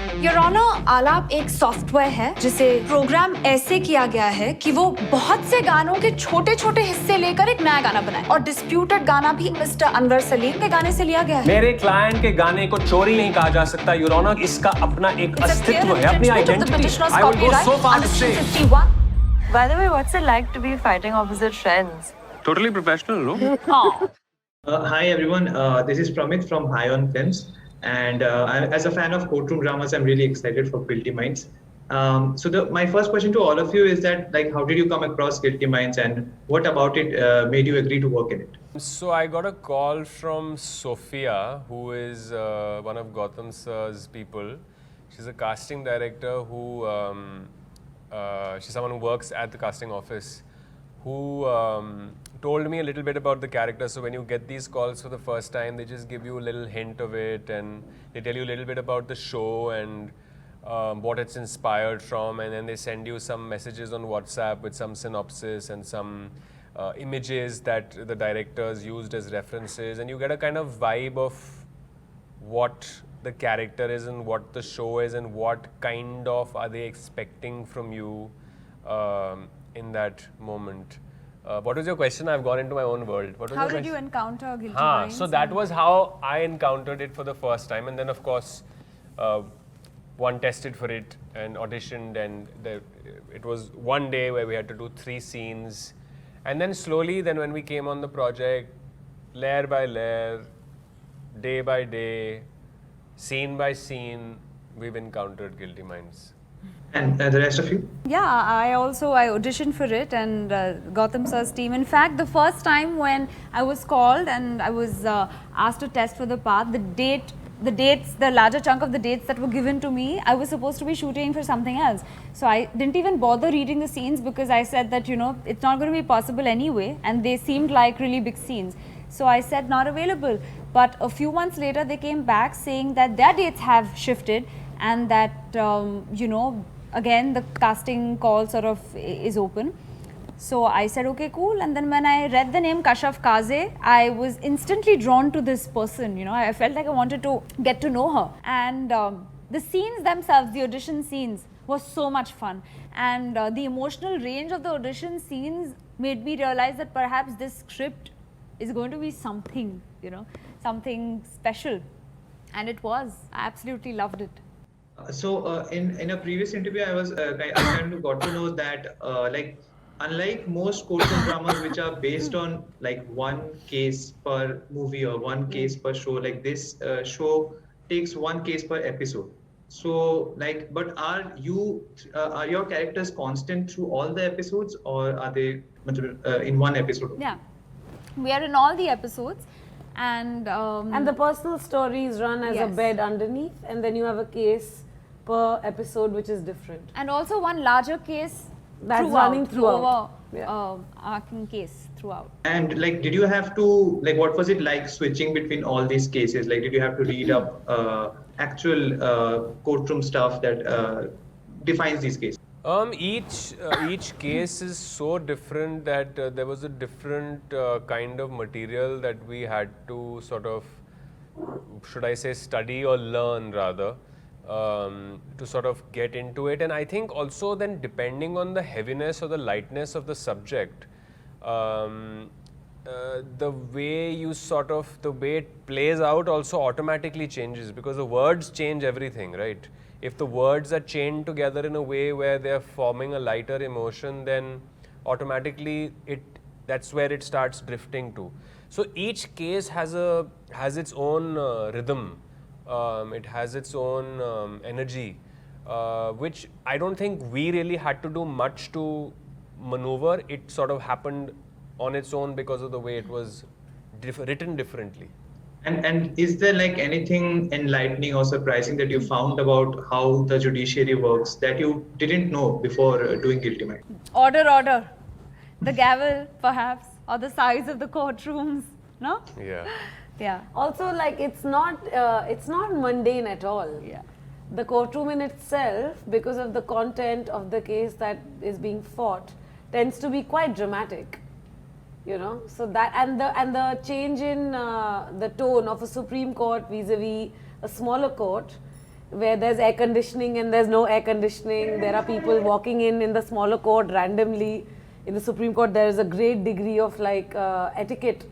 Your honour, आलाप एक software है जिसे प्रोग्राम ऐसे किया गया है कि वो बहुत से गानों के छोटे छोटे हिस्से लेकर एक नया गाना बनाए, और डिस्प्यूटेड गाना भी मिस्टर अनवर सलीम के गाने से लिया गया है। मेरे क्लाइंट के गाने को चोरी नहीं कहा जा सकता, योर ऑनर। इसका अपना एक अस्तित्व है, अपनी identity. I will go so far to say. By the way, what's it like to be fighting opposite friends? Totally professional, no? Hi everyone, this is Pramit from High On Films, and as a fan of courtroom dramas, I'm really excited for Guilty Minds. My first question to all of you is that, like, how did you come across Guilty Minds, and what about it made you agree to work in it? So I got a call from Sophia, who is one of Gautam sir's people. She's a casting director who, she's someone who works at the casting office, who told me a little bit about the character. So when you get these calls for the first time, they just give you a little hint of it, and they tell you a little bit about the show and what it's inspired from, and then they send you some messages on WhatsApp with some synopsis and some images that the directors used as references, and you get a kind of vibe of what the character is and what the show is and what kind of are they expecting from you in that moment. What was your question? I've gone into my own world. What was How your did question? you encounter Guilty Minds? So that was how I encountered it for the first time, and then of course one tested for it and auditioned, and it was one day where we had to do 3 scenes, and then slowly, then when we came on the project, layer by layer, day by day, scene by scene, we've encountered Guilty Minds. And the rest of you? Yeah, I auditioned for it, and Gautam sir's team. In fact, the first time when I was called and I was asked to test for the part, the larger chunk of the dates that were given to me, I was supposed to be shooting for something else. So I didn't even bother reading the scenes, because I said that, you know, it's not going to be possible anyway, and they seemed like really big scenes. So I said not available. But a few months later, they came back saying that their dates have shifted, and that, you know, again, the casting call sort of is open. So I said, okay, cool. And then when I read the name Kashaf Kaze, I was instantly drawn to this person. You know, I felt like I wanted to get to know her. And the scenes themselves, the audition scenes, was so much fun. And the emotional range of the audition scenes made me realize that perhaps this script is going to be something, you know, something special. And it was. I absolutely loved it. In a previous interview, I kind of got to know that like, unlike most courtroom dramas which are based on like one case per movie or one case per show, like this show takes one case per episode. So like, but are your characters constant through all the episodes, or are they in one episode? Yeah, we are in all the episodes. And the personal stories run as a bed underneath, and then you have a case per episode which is different. And also one larger case that's running throughout. Arcing case throughout. And like, did you have to, like, what was it like switching between all these cases? Like, did you have to read up actual courtroom stuff that defines these cases? Each case is so different that there was a different kind of material that we had to sort of, should I say, study or learn rather, to sort of get into it. And I think also then, depending on the heaviness or the lightness of the subject, the way it plays out also automatically changes, because the words change everything, right? If the words are chained together in a way where they are forming a lighter emotion, then automatically that's where it starts drifting to. So each case has its own rhythm. It has its own energy, which I don't think we really had to do much to maneuver. It sort of happened on its own because of the way it was written differently. And is there like anything enlightening or surprising that you found about how the judiciary works that you didn't know before doing Guilty Minds? Order. The gavel, perhaps, or the size of the courtrooms, no? Yeah. Yeah. Also, like, it's not mundane at all. Yeah. The courtroom in itself, because of the content of the case that is being fought, tends to be quite dramatic. You know, so that and the change in the tone of a Supreme Court vis-a-vis a smaller court where there's air conditioning and there's no air conditioning. There are people walking in the smaller court randomly. In the Supreme Court, there is a great degree of like etiquette.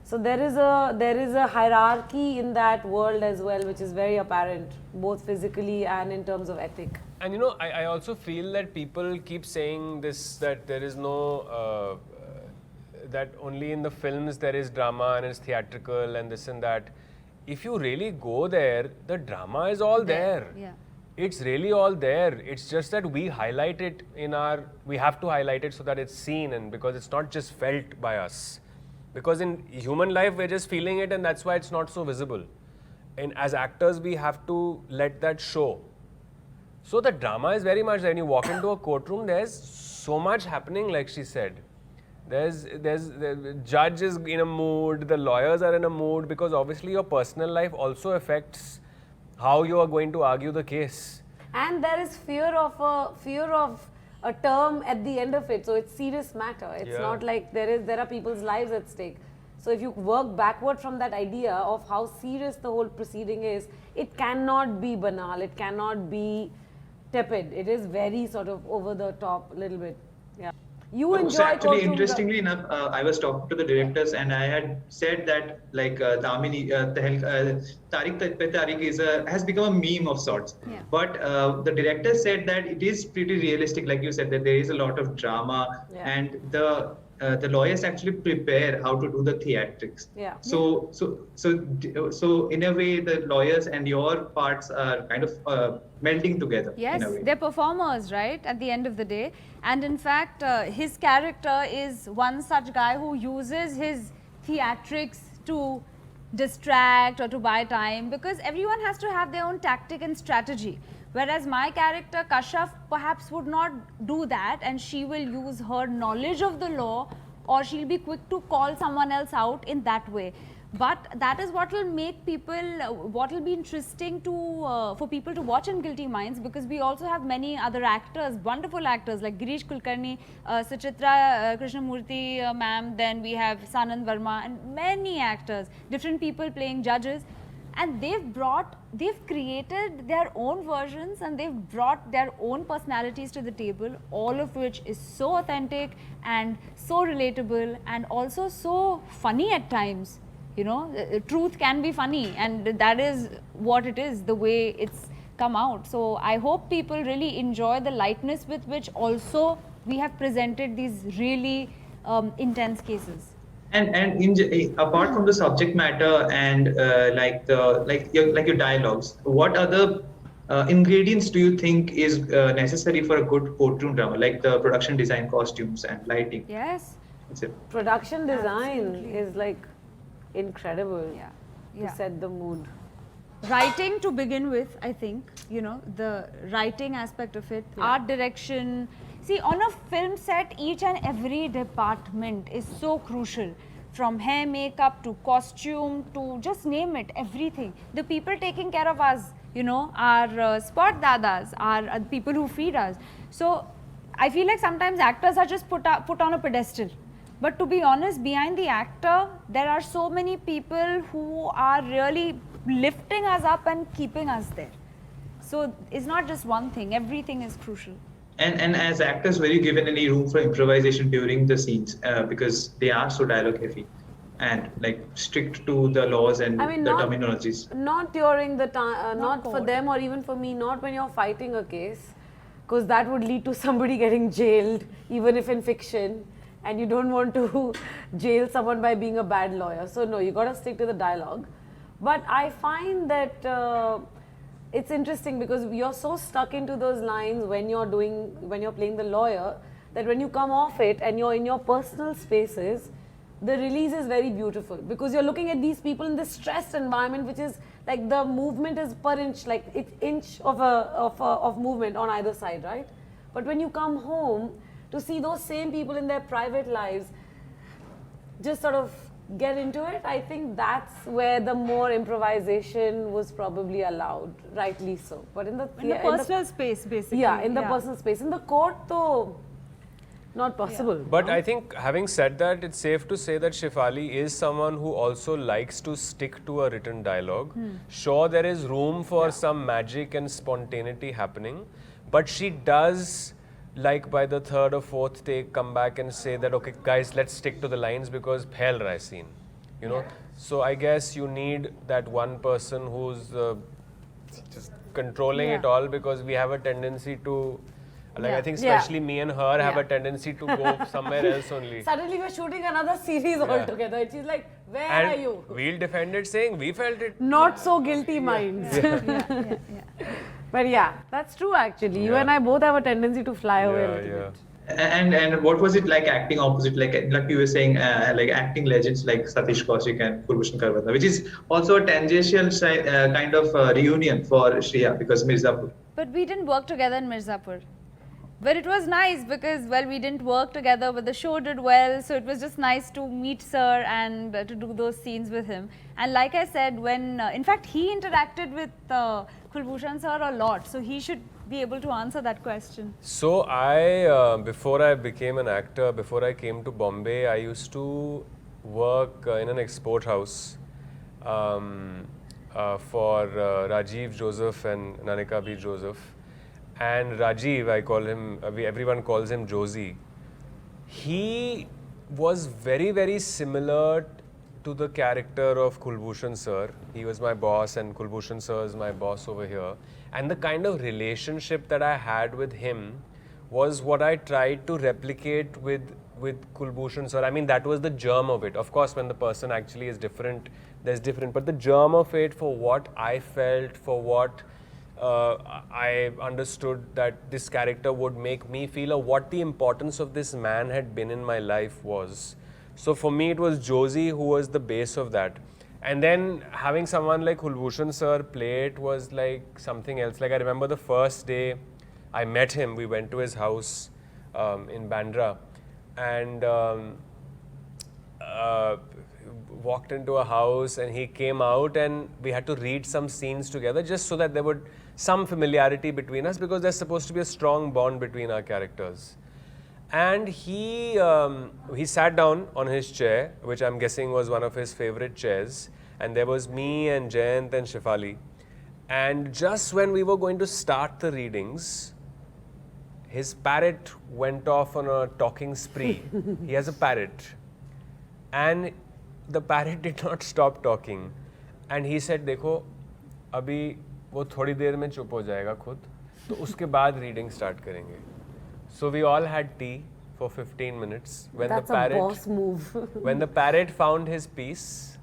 So there is a hierarchy in that world as well, which is very apparent, both physically and in terms of ethic. And you know, I also feel that people keep saying this, that there is no, that only in the films there is drama and it's theatrical and this and that. If you really go there, the drama is all there. Yeah. It's really all there. It's just that we highlight it we have to highlight it so that it's seen, and because it's not just felt by us. Because in human life, we're just feeling it, and that's why it's not so visible. And as actors, we have to let that show. So the drama is very much there. When you walk into a courtroom, there's so much happening, like she said. The judge is in a mood, the lawyers are in a mood, because obviously your personal life also affects how you are going to argue the case. And there is fear of a term at the end of it, so it's serious matter. It's not like there are people's lives at stake. So if you work backward from that idea of how serious the whole proceeding is, it cannot be banal, it cannot be tepid. It is very sort of over the top a little bit. Yeah. You enjoy So actually, courtroom interestingly enough, I was talking to the directors and I had said that like Damini, Tariq Pe Tariq has become a meme of sorts. Yeah. But the director said that it is pretty realistic, like you said, that there is a lot of drama and the lawyers actually prepare how to do the theatrics. Yeah. So in a way, the lawyers and your parts are kind of melding together. Yes, in a way. they're performers, right, at the end of the day. And in fact, his character is one such guy who uses his theatrics to distract or to buy time, because everyone has to have their own tactic and strategy. Whereas my character, Kashaf, perhaps would not do that, and she will use her knowledge of the law, or she'll be quick to call someone else out in that way. But that is what will make people, what will be interesting to for people to watch in Guilty Minds, because we also have many other actors, wonderful actors like Girish Kulkarni, Suchitra Krishnamurthy ma'am, then we have Sanand Verma, and many actors, different people playing judges. And they've created their own versions and they've brought their own personalities to the table, all of which is so authentic and so relatable and also so funny at times. You know, truth can be funny, and that is what it is, the way it's come out. So I hope people really enjoy the lightness with which also we have presented these really intense cases. And apart from the subject matter and like your dialogues, what other ingredients do you think is necessary for a good courtroom drama, like the production design, costumes, and lighting? Yes. That's it. Production design Absolutely. is like incredible Yeah. to set the mood. Writing to begin with, I think, you know, the writing aspect of it, art direction. See, on a film set, each and every department is so crucial. From hair, makeup to costume to just name it, everything. The people taking care of us, you know, our spot dadas, are the people who feed us. So I feel like sometimes actors are just put on a pedestal. But to be honest, behind the actor, there are so many people who are really lifting us up and keeping us there. So it's not just one thing, everything is crucial. And as actors, were you given any room for improvisation during the scenes because they are so dialogue heavy and like strict to the laws and I mean, the terminologies? Not during the time, not for court. them or even for me, not when you're fighting a case, because that would lead to somebody getting jailed, even if in fiction, and you don't want to jail someone by being a bad lawyer. So no, you got to stick to the dialogue. But I find that it's interesting because you're so stuck into those lines when you're playing the lawyer, that when you come off it and you're in your personal spaces, the release is very beautiful, because you're looking at these people in this stressed environment, which is like the movement is per inch, like it's inch of movement on either side, right? But when you come home to see those same people in their private lives just sort of get into it, I think that's where the more improvisation was probably allowed, rightly so. But in the In the personal space, basically. yeah, in the personal space. In the court, though, not possible. But I think having said that, it's safe to say that Shefali is someone who also likes to stick to a written dialogue. Sure, there is room for some magic and spontaneity happening, but she does, like by the third or fourth take, come back and say that, okay guys, let's stick to the lines because phel raha hai scene, you know. So I guess you need that one person who's just controlling it all, because we have a tendency to, like I think especially me and her have a tendency to go somewhere else only. Suddenly we're shooting another series altogether. And she's like, where are And you? we'll defend it saying we felt it. Not so guilty minds. But yeah, that's true actually. You and I both have a tendency to fly away a little bit. And what was it like acting opposite, like you were saying, like acting legends like Satish Kaushik and Kulbhushan Kharbanda, which is also a tangential kind of reunion for Shriya because Mirzapur. But we didn't work together in Mirzapur. But it was nice because, well, we didn't work together, but the show did well. So it was just nice to meet sir and to do those scenes with him. And like I said, when, in fact, he interacted with Kulbhushan sir a lot. So he should be able to answer that question. So I, before I became an actor, before I came to Bombay, I used to work in an export house for Rajiv Joseph and Nanika B. Joseph. And Rajiv, I call him, everyone calls him Josie. He was very, very similar to the character of Kulbhushan sir. He was my boss and Kulbhushan sir is my boss over here. And the kind of relationship that I had with him was what I tried to replicate with Kulbhushan sir. I mean, that was the germ of it. Of course, when the person actually is different, there's different. But the germ of it, for what I felt, for what I understood that this character would make me feel, or what the importance of this man had been in my life was. So for me, it was Josie who was the base of that. And then having someone like Kulbhushan sir play it was like something else. Like I remember the first day I met him, we went to his house in Bandra and walked into a house, and he came out and we had to read some scenes together just so that there would some familiarity between us, because there's supposed to be a strong bond between our characters. And he sat down on his chair, which I'm guessing was one of his favorite chairs, and there was me and Jayant and Shefali. And just when we were going to start the readings, his parrot went off on a talking spree. He has a parrot. And the parrot did not stop talking. And he said, देखो, अभी वो थोड़ी देर में चुप हो जाएगा खुद, तो उसके बाद reading start करेंगे. So we all had tea for 15 minutes. When That's the parrot, a boss move. when the parrot found his peace,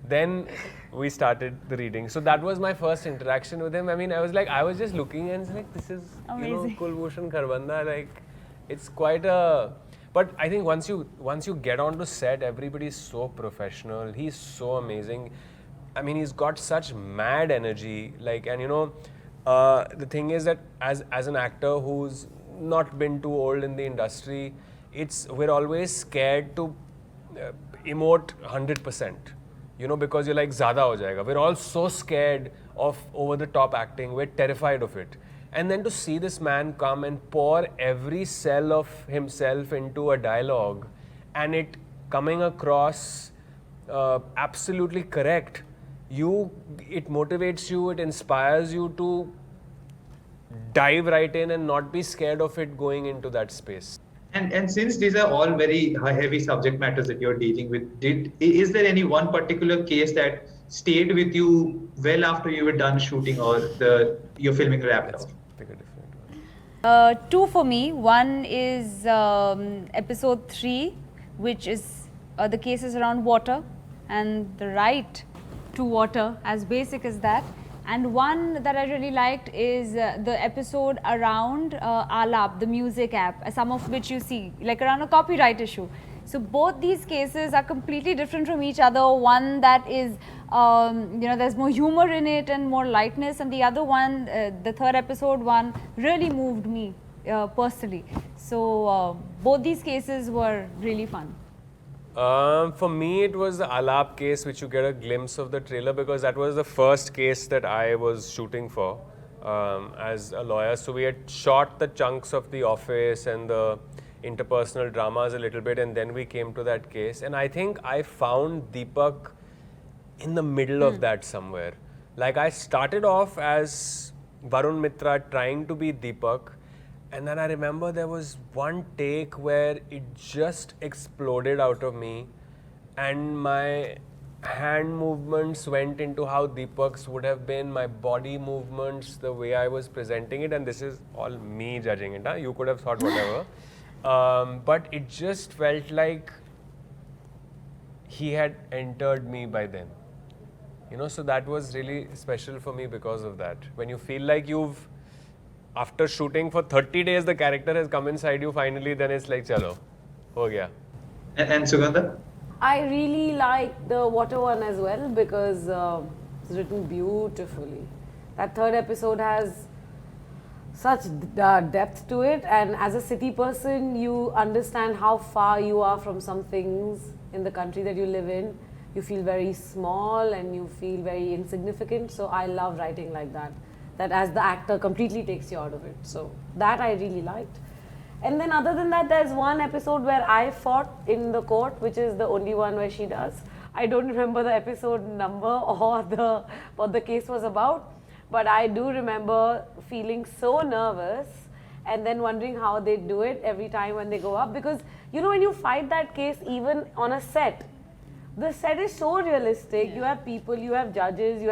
then we started the reading. So that was my first interaction with him. I mean, I was just looking and like, this is, you know, Kulbhushan Kharbanda. Like, it's quite a. But I think once you get onto set, everybody's so professional. He's so amazing. I mean, he's got such mad energy. Like, and you know, the thing is that as an actor who's not been too old in the industry, we're always scared to emote 100%. You know, because you're like, ज़्यादा हो जाएगा. We're all so scared of over the top acting. We're terrified of it. And then to see this man come and pour every cell of himself into a dialogue, and it coming across absolutely correct, it motivates you, it inspires you to dive right in and not be scared of it going into that space. And since these are all very heavy subject matters that you're dealing with, is there any one particular case that stayed with you well after you were done shooting or your filming wrapped up? Pick a different one. Two for me. One is episode 3, which is the cases around water and the right to water, as basic as that. And one that I really liked is the episode around Alap, the music app, some of which you see, like around a copyright issue. So both these cases are completely different from each other. One that is, you know, there's more humor in it and more lightness, and the other one, the third episode one, really moved me personally. So both these cases were really fun. For me, it was the Alap case, which you get a glimpse of the trailer, because that was the first case that I was shooting for. as a lawyer. So we had shot the chunks of The Office and the interpersonal dramas a little bit, and then we came to that case. And I think I found Deepak in the middle of that somewhere. Like, I started off as Varun Mitra trying to be Deepak, and then I remember there was one take where it just exploded out of me, and my hand movements went into how Deepak's would have been, my body movements, the way I was presenting it, and this is all me judging it. Huh? You could have thought whatever. But it just felt like he had entered me by then. You know, so that was really special for me because of that. When you feel like you've, after shooting for 30 days, the character has come inside you finally, then it's like, chalo, ho gaya. And Sugandha? I really like the water one as well because it's written beautifully. That third episode has such depth to it, and as a city person, you understand how far you are from some things in the country that you live in. You feel very small and you feel very insignificant. So I love writing like that. That as the actor completely takes you out of it. So that I really liked. And then other than that, there's one episode where I fought in the court, which is the only one where she does. I don't remember the episode number or what the case was about, but I do remember feeling so nervous and then wondering how they do it every time when they go up. Because, you know, when you fight that case, even on a set, the set is so realistic. Yeah. You have people, you have judges,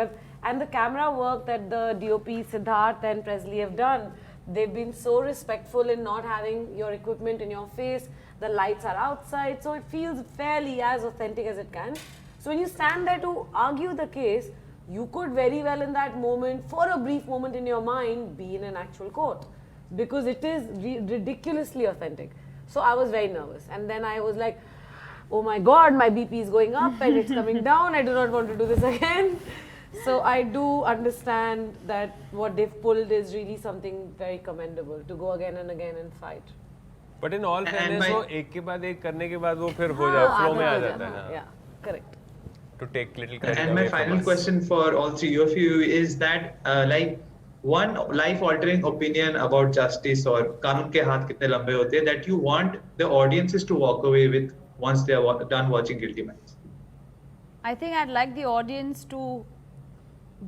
and the camera work that the DOP Siddharth and Presley have done. They've been so respectful in not having your equipment in your face. The lights are outside, so it feels fairly as authentic as it can. So when you stand there to argue the case, you could very well in that moment, for a brief moment in your mind, be in an actual court. Because it is ridiculously authentic. So I was very nervous. And then I was like, oh my God, my BP is going up and it's coming down. I do not want to do this again. So I do understand that what they've pulled is really something very commendable, to go again and again and fight. But in all fairness, वो एक के बाद एक करने के बाद वो फिर हो जाता है, flow में आ जाता है. Yeah, correct. To take little credit And my away from final us. question for all three of you is that like one life-altering opinion about justice or कानून के हाथ कितने लंबे होते हैं that you want the audiences to walk away with once they are done watching Guilty Minds. I think I'd like the audience to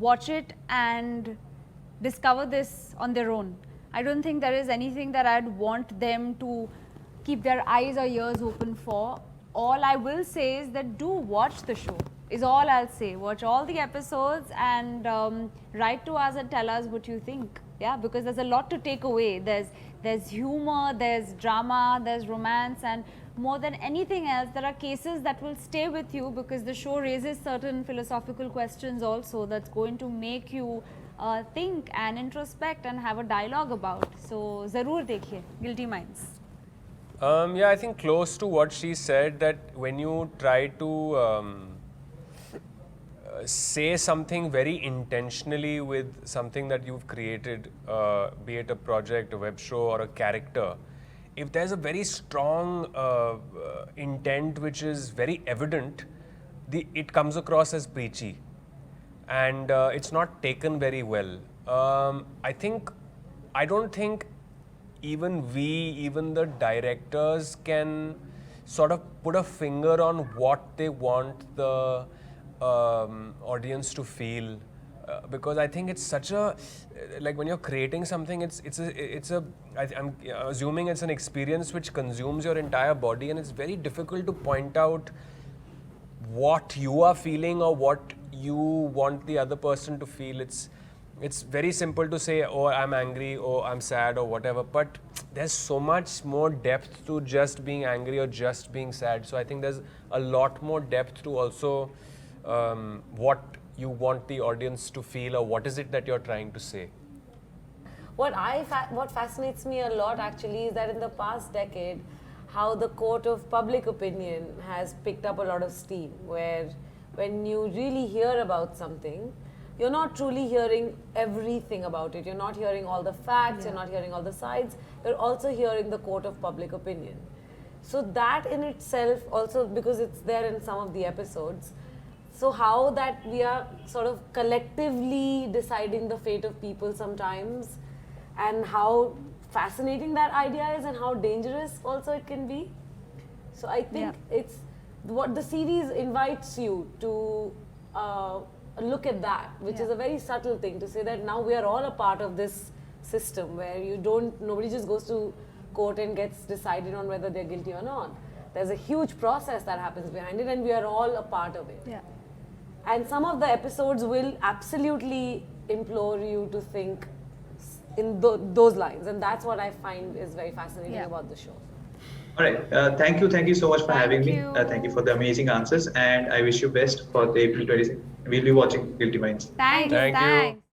watch it and discover this on their own. I don't think there is anything that I'd want them to keep their eyes or ears open for. All I will say is that do watch the show, is all I'll say. Watch all the episodes and write to us and tell us what you think. Yeah, because there's a lot to take away. There's humor, there's drama, there's romance, and more than anything else, there are cases that will stay with you because the show raises certain philosophical questions also that's going to make you think and introspect and have a dialogue about. So, zarur dekhiye, Guilty Minds. Yeah, I think close to what she said, that when you try to say something very intentionally with something that you've created, be it a project, a web show, or a character, if there's a very strong intent which is very evident, it comes across as preachy, and it's not taken very well. I don't think even the directors can sort of put a finger on what they want the audience to feel, because I think it's such a, like when you're creating something, I'm assuming it's an experience which consumes your entire body, and it's very difficult to point out what you are feeling or what you want the other person to feel. It's very simple to say, oh, I'm angry, oh, I'm sad, or whatever, but there's so much more depth to just being angry or just being sad. So I think there's a lot more depth to also what you want the audience to feel, or what is it that you're trying to say. What fascinates me a lot actually is that in the past decade, how the court of public opinion has picked up a lot of steam, where when you really hear about something, you're not truly hearing everything about it. You're not hearing all the facts, you're not hearing all the sides, you're also hearing the court of public opinion. So that in itself also, because it's there in some of the episodes, So how that we are sort of collectively deciding the fate of people sometimes, and how fascinating that idea is, and how dangerous also it can be. So I think it's what the series invites you to look at that, which is a very subtle thing, to say that now we are all a part of this system where nobody just goes to court and gets decided on whether they're guilty or not. There's a huge process that happens behind it, and we are all a part of it. Yeah. And some of the episodes will absolutely implore you to think in those lines, and that's what I find is very fascinating about the show. All right. Thank you so much for having me. you. Thank you for the amazing answers, and I wish you best for the April 26th. We'll be watching Guilty Minds. Thanks. Thank you. Thanks.